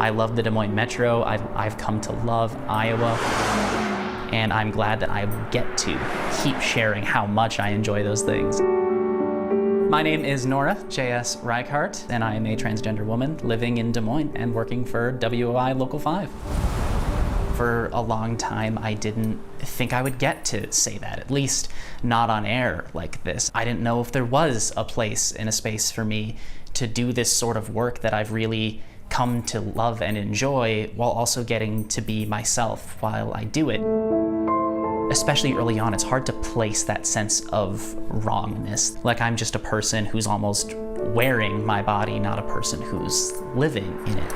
I love the Des Moines Metro. I've come to love Iowa. And I'm glad that I get to keep sharing how much I enjoy those things. My name is Nora J.S. Reichardt, and I am a transgender woman living in Des Moines and working for WOI Local 5. For a long time, I didn't think I would get to say that, at least not on air like this. I didn't know if there was a place and a space for me to do this sort of work that I've really come to love and enjoy, while also getting to be myself while I do it. Especially early on, it's hard to place that sense of wrongness. Like I'm just a person who's almost wearing my body, not a person who's living in it.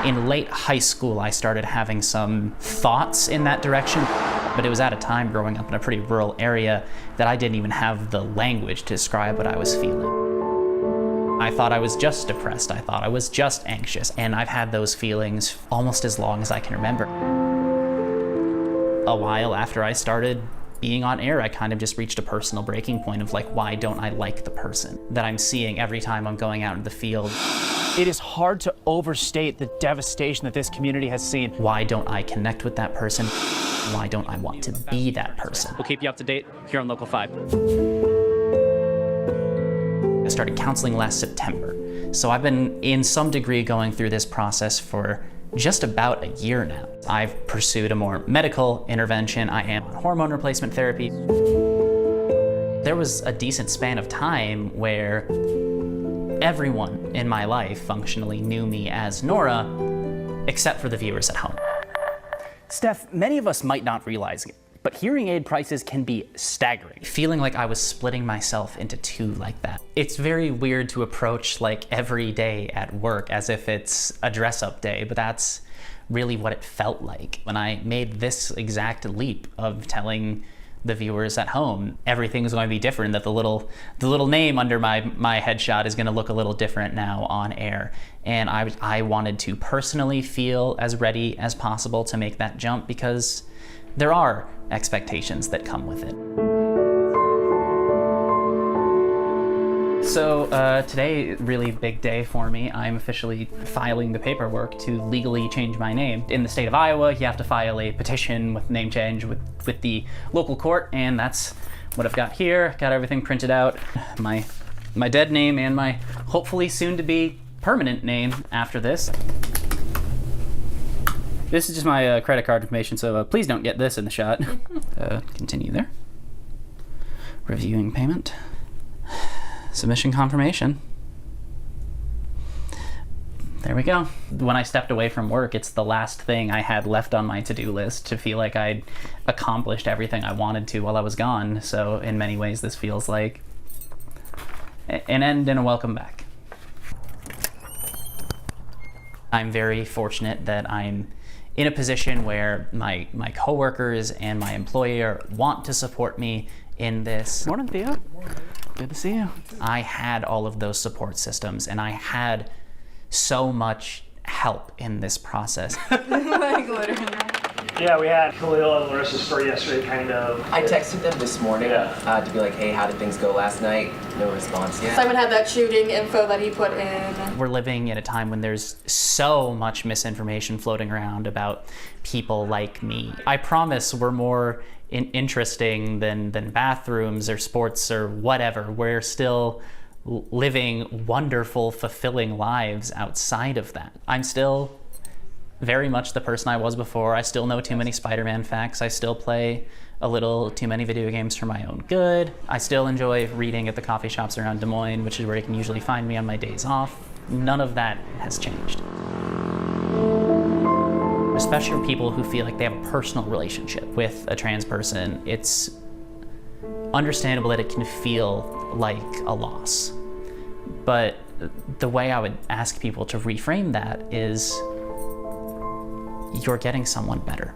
In late high school, I started having some thoughts in that direction, but it was at a time growing up in a pretty rural area that I didn't even have the language to describe what I was feeling. I thought I was just depressed. I thought I was just anxious, and I've had those feelings almost as long as I can remember. A while after I started being on air, I kind of just reached a personal breaking point of like, why don't I like the person that I'm seeing every time I'm going out in the field? It is hard to overstate the devastation that this community has seen. Why don't I connect with that person? Why don't I want to be that person? We'll keep you up to date here on Local 5. I started counseling last September, so I've been in some degree going through this process for just about a year now. I've pursued a more medical intervention. I am on hormone replacement therapy. There was a decent span of time where everyone in my life functionally knew me as Nora, except for the viewers at home. Steph, many of us might not realize it, but hearing aid prices can be staggering. Feeling like I was splitting myself into two like that. It's very weird to approach like every day at work as if it's a dress-up day, but that's really what it felt like when I made this exact leap of telling the viewers at home everything's going to be different, that the little name under my headshot is going to look a little different now on air. And I wanted to personally feel as ready as possible to make that jump, because there are expectations that come with it. So today, really big day for me. I'm officially filing the paperwork to legally change my name. In the state of Iowa, you have to file a petition with name change with the local court, and that's what I've got here. Got everything printed out. My dead name and my hopefully soon to be permanent name after this. This is just my credit card information, so please don't get this in the shot. Continue there. Reviewing payment. Submission confirmation. There we go. When I stepped away from work, it's the last thing I had left on my to-do list to feel like I'd accomplished everything I wanted to while I was gone. So in many ways, this feels like an end and a welcome back. I'm very fortunate that I'm in a position where my coworkers and my employer want to support me in this. Morning, Theo. Good to see you. I had all of those support systems, and I had so much help in this process. Like literally. Yeah, we had Khalil and Larissa's story yesterday, kind of. I texted them this morning to be like, hey, how did things go last night? No response yet. Simon had that shooting info that he put in. We're living at a time when there's so much misinformation floating around about people like me. I promise we're more interesting than bathrooms or sports or whatever. We're still living wonderful, fulfilling lives outside of that. I'm still very much the person I was before. I still know too many Spider-Man facts. I still play a little too many video games for my own good. I still enjoy reading at the coffee shops around Des Moines, which is where you can usually find me on my days off. None of that has changed. Especially for people who feel like they have a personal relationship with a trans person, it's understandable that it can feel like a loss. But the way I would ask people to reframe that is, you're getting someone better.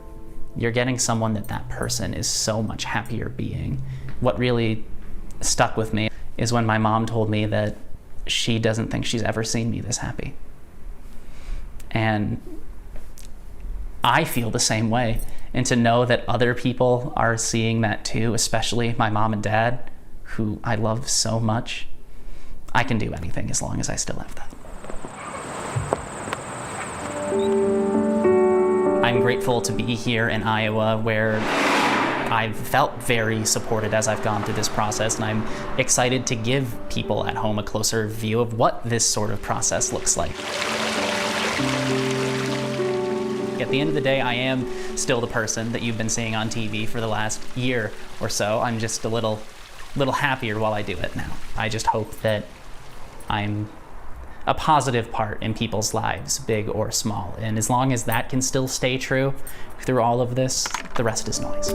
You're getting someone that person is so much happier being. What really stuck with me is when my mom told me that she doesn't think she's ever seen me this happy. And I feel the same way. And to know that other people are seeing that too, especially my mom and dad, who I love so much, I can do anything as long as I still have that. I'm grateful to be here in Iowa, where I've felt very supported as I've gone through this process, and I'm excited to give people at home a closer view of what this sort of process looks like. At the end of the day, I am still the person that you've been seeing on TV for the last year or so. I'm just a little happier while I do it now. I just hope that I'm a positive part in people's lives, big or small. And as long as that can still stay true through all of this, the rest is noise.